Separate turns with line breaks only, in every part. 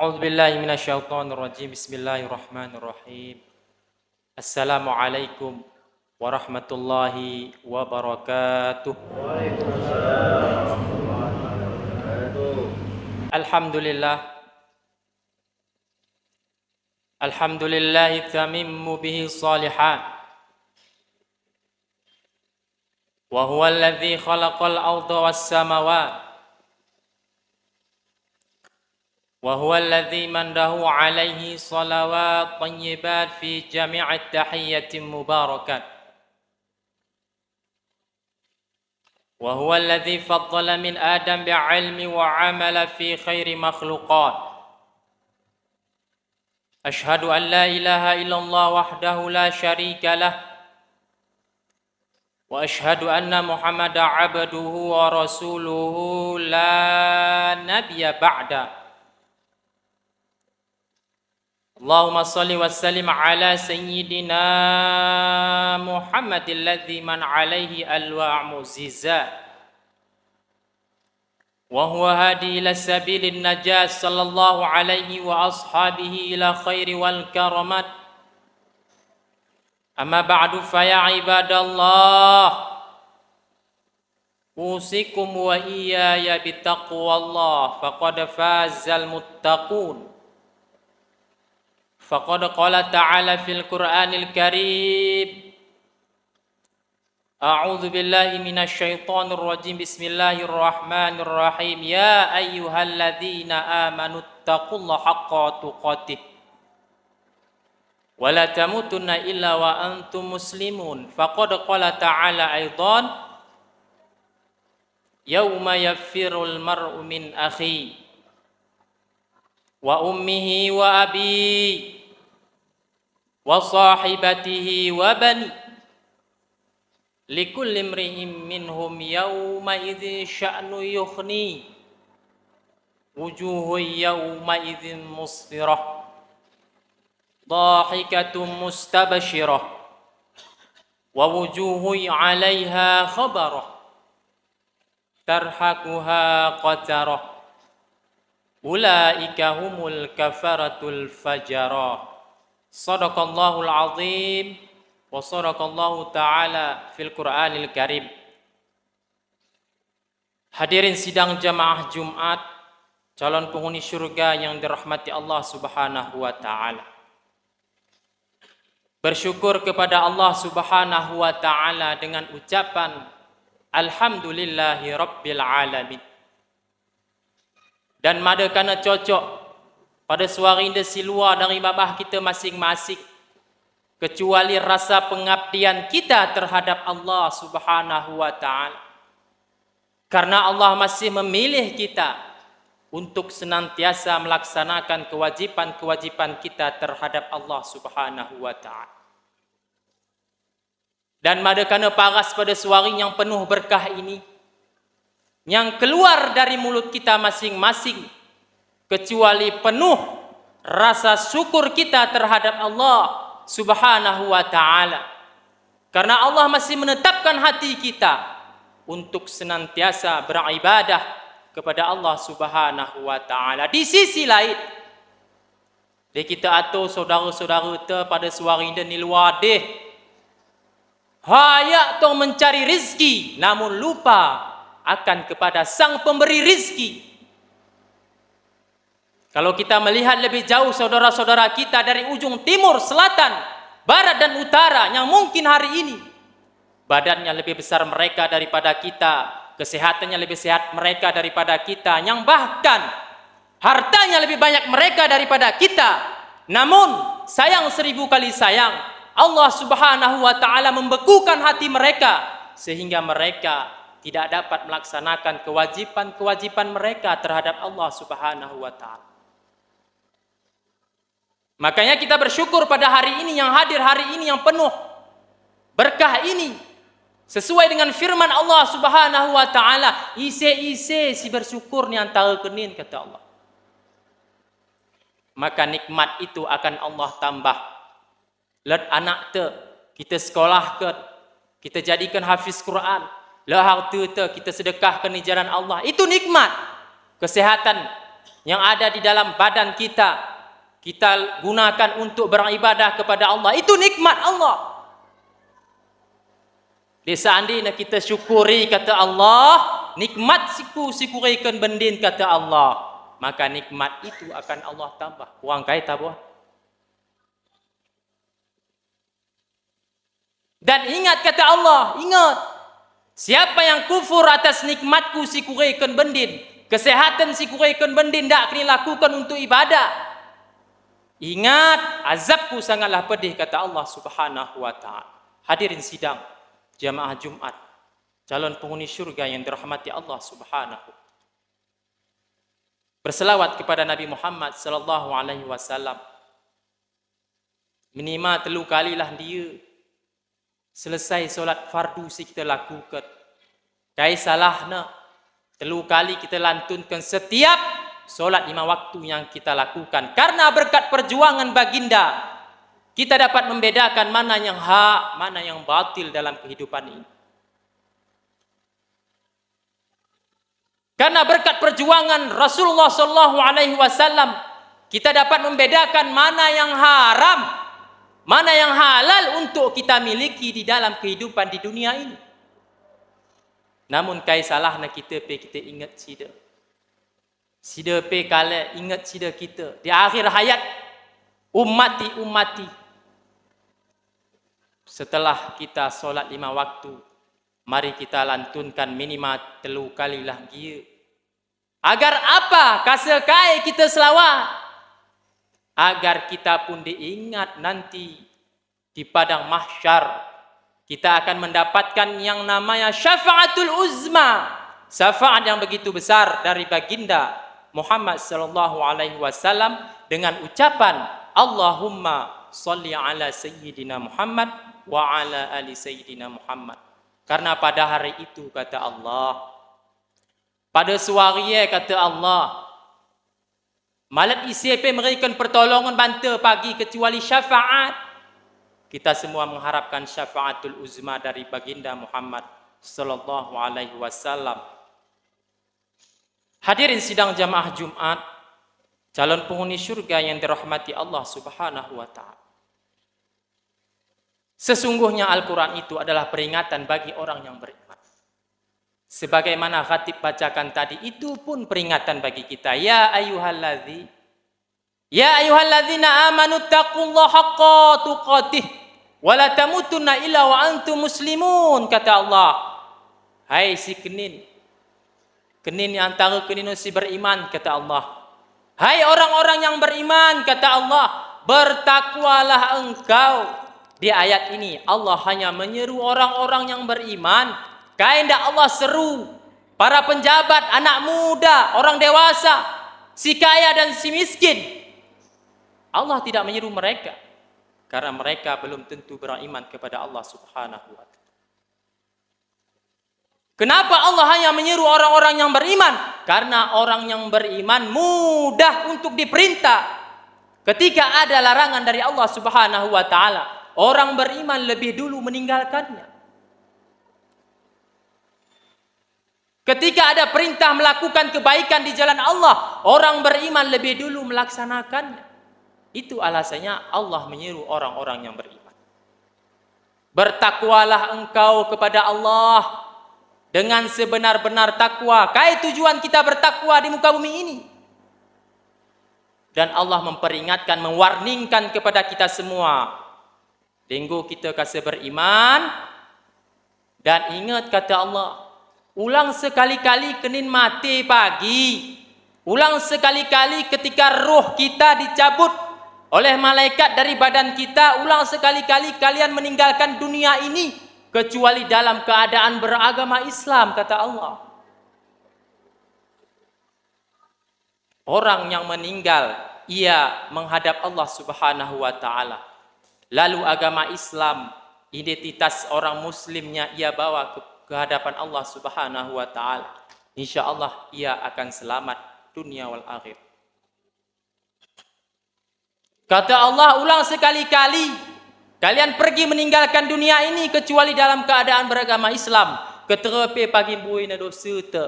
A'udzu billahi minasyaitonir rajim. Bismillahirrahmanirrahim. Assalamualaikum warahmatullahi wabarakatuh. Alhamdulillah. Alhamdulillahi tamimmu bihi salihan. Wa huwa alladhi khalaqal arda was samawati. وهو الذي منده عليه صلوات طيبات في جميع التحية مباركات وهو الذي فضل من آدم بعلم وعمل في خير مخلوقات أشهد أن لا إله إلا الله وحده لا شريك له وأشهد أن محمدا عبده ورسوله لا نبي بعده اللهم صل وسلم على سيدنا محمد الذي من عليه ألواع معجزات وهو هادي إلى سبيل النجاة صلى الله عليه وأصحابه إلى خير والكرامات أما بعد فيا عباد الله أوصيكم وإياي بتقوى الله فقد فاز المتقون فقد قال تعالى في القرآن الكريم أعوذ بالله من الشيطان الرجيم بسم الله الرحمن الرحيم يا أيها الذين آمنوا اتقوا الله حق تقاته ولا تموتن إلا وأنتم مسلمون فقد قال تعالى أيضا يوم يفر المرء من أخيه وأمه وأبيه وصاحبته وبني لكل امرئ منهم يومئذ شأن يغني وجوه يومئذ مسفرة ضاحكة مستبشرة ووجوه عليها خبرة ترهقها قترة أولئك هم الكفرة الفجرة Sadaqallahul azim wa sadaqallahu ta'ala fil Qur'anil Karim. Hadirin sidang jamaah Jumat, calon penghuni syurga yang dirahmati Allah Subhanahu wa taala. Bersyukur kepada Allah Subhanahu wa taala dengan ucapan alhamdulillahi rabbil alamin. Dan madakana cocok pada suara indah si luar dari babah kita masing-masing kecuali rasa pengabdian kita terhadap Allah Subhanahu wa taala. Karena Allah masih memilih kita untuk senantiasa melaksanakan kewajipan-kewajipan kita terhadap Allah Subhanahu wa taala. Dan madakana paras pada suara yang penuh berkah ini yang keluar dari mulut kita masing-masing kecuali penuh rasa syukur kita terhadap Allah Subhanahu wa taala. Karena Allah masih menetapkan hati kita untuk senantiasa beribadah kepada Allah Subhanahu wa taala. Di sisi lain, kita atau saudara-saudara kita pada suara indah ni luar deh hayak tong mencari rizki namun lupa akan kepada sang pemberi rizki. Kalau kita melihat lebih jauh saudara-saudara kita dari ujung timur, selatan, barat dan utara yang mungkin hari ini badannya lebih besar mereka daripada kita, kesehatannya lebih sehat mereka daripada kita, yang bahkan hartanya lebih banyak mereka daripada kita. Namun sayang seribu kali sayang, Allah Subhanahu wa taala membekukan hati mereka sehingga mereka tidak dapat melaksanakan kewajipan-kewajipan mereka terhadap Allah Subhanahu wa taala. Makanya kita bersyukur pada hari ini yang hadir, hari ini yang penuh berkah ini. Sesuai dengan firman Allah Subhanahu wa taala, ise-ise si bersyukur ni antara kenin kata Allah. Maka nikmat itu akan Allah tambah. Let anak te kita sekolah ke, kita jadikan hafiz Quran. Lah harta te kita sedekahkan di jalan Allah. Itu nikmat. Kesehatan yang ada di dalam badan kita, kita gunakan untuk beribadah kepada Allah. Itu nikmat Allah. Di seandainya kita syukuri kata Allah, nikmat syukurikan bendin kata Allah, maka nikmat itu akan Allah tambah. Kurang kait apa? Dan ingat kata Allah, ingat, siapa yang kufur atas nikmatku syukurikan bendin, kesehatan syukurikan bendin, tak kena lakukan untuk ibadah, ingat azabku sangatlah pedih kata Allah Subhanahu wa ta'ala. Hadirin sidang jamaah Jumat, calon penghuni syurga yang dirahmati Allah Subhanahu. Berselawat kepada Nabi Muhammad sallallahu alaihi wasallam. Minimal 3 kalilah dia selesai solat fardu si kita lakukan. Kai salahna 3 kali kita lantunkan setiap solat 5 waktu yang kita lakukan. Karena berkat perjuangan baginda, kita dapat membedakan mana yang hak, mana yang batil dalam kehidupan ini. Karena berkat perjuangan Rasulullah sallallahu alaihi wasallam, kita dapat membedakan mana yang haram, mana yang halal untuk kita miliki di dalam kehidupan di dunia ini. Namun kai salahna kita ingat sida. Sida kala ingat sida kita di akhir hayat, ummati. Setelah kita solat 5 waktu, mari kita lantunkan minimal 3 kali lah dia. Agar apa? Kasekai kita selawat. Agar kita pun diingat nanti di padang mahsyar. Kita akan mendapatkan yang namanya syafaatul uzma. Syafaat yang begitu besar dari baginda Muhammad sallallahu alaihi wasallam dengan ucapan Allahumma shalli ala sayyidina Muhammad wa ala ali sayyidina Muhammad. Karena pada hari itu kata Allah, pada suariye kata Allah, malat isipe memberikan pertolongan bantu pagi kecuali syafaat. Kita semua mengharapkan syafaatul uzma dari baginda Muhammad sallallahu alaihi wasallam. Hadirin sidang jamaah Jumat, calon penghuni syurga yang dirahmati Allah Subhanahu wa ta'ala. Sesungguhnya Al-Quran itu adalah peringatan bagi orang yang beriman. Sebagaimana khatib bacakan tadi, itu pun peringatan bagi kita. Ya ayyuhalladzina amanu taqullaha haqqa tuqatih wa la tamutunna illa wa antum muslimun, kata Allah. Hai si kenin antara kenin si beriman, kata Allah. Hai orang-orang yang beriman, kata Allah, bertakwalah engkau. Di ayat ini Allah hanya menyeru orang-orang yang beriman. Kaindah Allah seru para penjabat, anak muda, orang dewasa, si kaya dan si miskin. Allah tidak menyeru mereka karena mereka belum tentu beriman kepada Allah Subhanahu wa ta'ala. Kenapa Allah hanya menyeru orang-orang yang beriman? Karena orang yang beriman mudah untuk diperintah. Ketika ada larangan dari Allah Subhanahu wa ta'ala, orang beriman lebih dulu meninggalkannya. Ketika ada perintah melakukan kebaikan di jalan Allah, orang beriman lebih dulu melaksanakannya. Itu alasannya Allah menyeru orang-orang yang beriman. Bertakwalah engkau kepada Allah dengan sebenar-benar takwa. Kai tujuan kita bertakwa di muka bumi ini. Dan Allah memperingatkan, mewarningkan kepada kita semua. Tengok kita kasih beriman. Dan ingat kata Allah, ulang sekali-kali kenin mati pagi. Ulang sekali-kali ketika roh kita dicabut oleh malaikat dari badan kita. Ulang sekali-kali kalian meninggalkan dunia ini kecuali dalam keadaan beragama Islam, kata Allah. Orang yang meninggal, ia menghadap Allah Subhanahu wa ta'ala. Lalu agama Islam, identitas orang muslimnya ia bawa ke hadapan Allah Subhanahu wa ta'ala. InsyaAllah ia akan selamat dunia wal akhir. Kata Allah, ulang sekali-kali kalian pergi meninggalkan dunia ini kecuali dalam keadaan beragama Islam. Keterepe pagi bui na dosa te.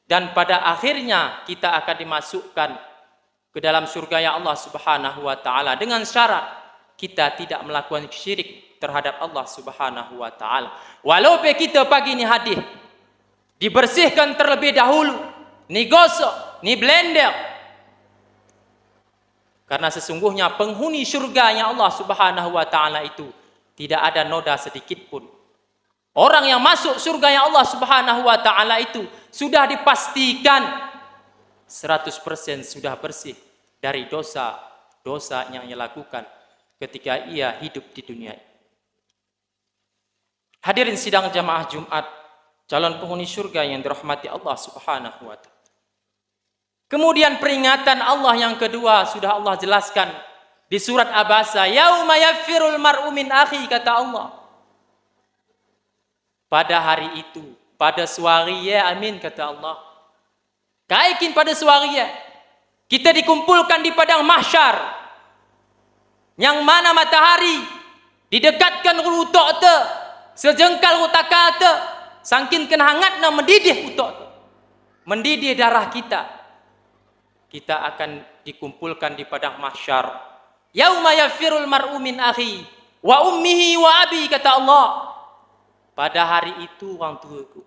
dan pada akhirnya kita akan dimasukkan ke dalam surga ya Allah Subhanahu wa taala dengan syarat kita tidak melakukan syirik terhadap Allah Subhanahu wa taala. Walaupun kita pagi ni hadis dibersihkan terlebih dahulu, ni gosok, ni blender. Karena sesungguhnya penghuni syurganya Allah Subhanahu wa taala itu tidak ada noda sedikit pun. Orang yang masuk surganya Allah Subhanahu wa taala itu sudah dipastikan 100% sudah bersih dari dosa-dosa yang ia lakukan ketika ia hidup di dunia. Hadirin sidang jamaah Jumat, calon penghuni surga yang dirahmati Allah Subhanahu wa taala. Kemudian peringatan Allah yang kedua sudah Allah jelaskan di surat Abasa, yauma yaffirul mar'u min akhi, kata Allah. Pada hari itu, pada suari ya, amin, kata Allah. Kaikin pada suari ya, kita dikumpulkan di padang mahsyar, yang mana matahari didekatkan rutok te, sejengkal rutakal te, sangkin kena hangatna mendidih rutok te, mendidih darah kita. Kita akan dikumpulkan di padang mahsyar. Yauma yaffirul mar'u min akhi wa ummihi wa abi, kata Allah. Pada hari itu orang tuaku,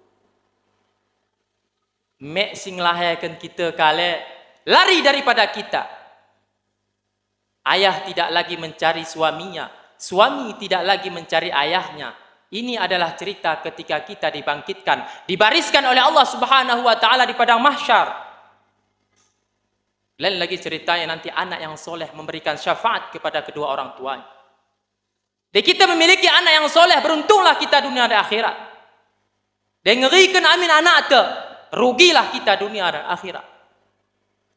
mek sing lahirkan kita kale lari daripada kita. Ayah tidak lagi mencari suaminya, suami tidak lagi mencari ayahnya. Ini adalah cerita ketika kita dibangkitkan, dibariskan oleh Allah Subhanahu wa taala di padang mahsyar. Lain lagi ceritanya nanti anak yang soleh memberikan syafaat kepada kedua orang tuanya. Dan kita memiliki anak yang soleh, beruntunglah kita dunia dan akhirat. Dan ngerikan amin anak te, rugilah kita dunia dan akhirat.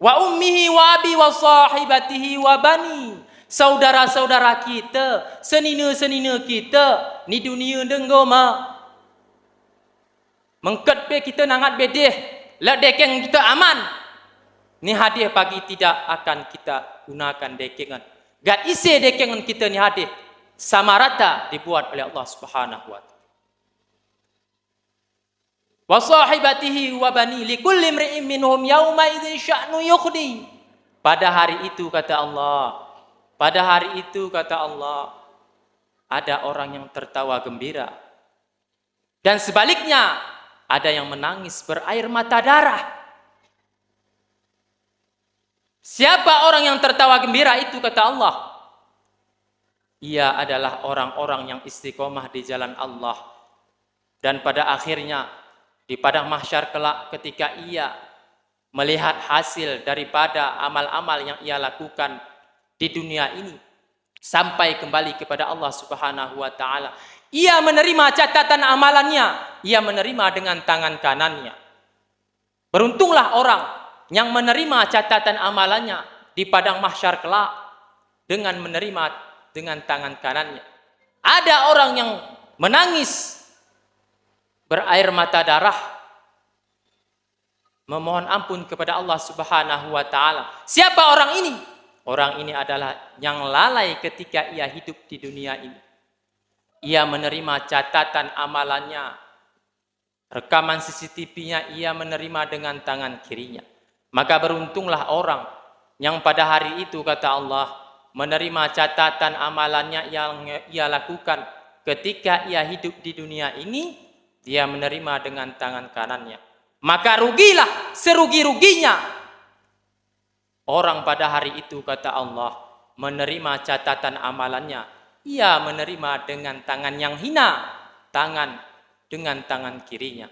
Wa ummihi wa abi wa sahibatihi wa bani. Saudara-saudara kita, senina-senina kita, ni dunia denggoma. Mengket pe kita nangat bedeh, la dekeng kita aman. Ni hadiah pagi tidak akan kita gunakan dekengan. Gad isi dekengan kita ni hadiah sama rata dibuat oleh Allah Subhanahu wa taala. Wa sahibatihi wa bani likulli imri'in minhum yauma idzin sya'nu yukhni. Pada hari itu kata Allah, pada hari itu kata Allah, ada orang yang tertawa gembira. Dan sebaliknya, ada yang menangis berair mata darah. Siapa orang yang tertawa gembira itu kata Allah? Ia adalah orang-orang yang istiqomah di jalan Allah. Dan pada akhirnya di padang mahsyar kelak ketika ia melihat hasil daripada amal-amal yang ia lakukan di dunia ini sampai kembali kepada Allah Subhanahu wa taala, ia menerima catatan amalannya, ia menerima dengan tangan kanannya. Beruntunglah orang yang menerima catatan amalannya di padang mahsyar kelak dengan menerima dengan tangan kanannya. Ada orang yang menangis berair mata darah memohon ampun kepada Allah Subhanahu wa taala. Siapa orang ini? Orang ini adalah yang lalai ketika ia hidup di dunia ini. Ia menerima catatan amalannya, rekaman CCTV-nya ia menerima dengan tangan kirinya. Maka beruntunglah orang yang pada hari itu kata Allah menerima catatan amalannya yang ia lakukan ketika ia hidup di dunia ini, dia menerima dengan tangan kanannya. Maka rugilah serugi-ruginya orang pada hari itu kata Allah menerima catatan amalannya, ia menerima dengan tangan yang hina, dengan tangan kirinya.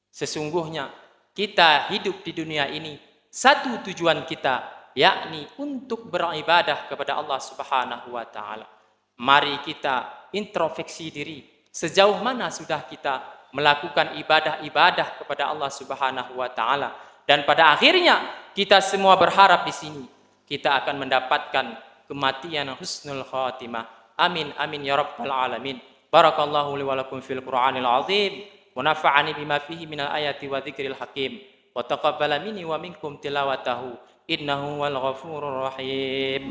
Sesungguhnya kita hidup di dunia ini satu tujuan kita, yakni untuk beribadah kepada Allah Subhanahu wa taala. Mari kita introspeksi diri, sejauh mana sudah kita melakukan ibadah-ibadah kepada Allah Subhanahu wa taala, dan pada akhirnya kita semua berharap di sini kita akan mendapatkan kematian husnul khatimah. Amin amin ya rabbal alamin. Barakallahu li wa lakum fil Qur'anil azim wa nafa'ani bima fihi minal ayati wa dzikril hakim wa taqabbala minni wa minkum tilawatahu innahu wal ghafurur rahim.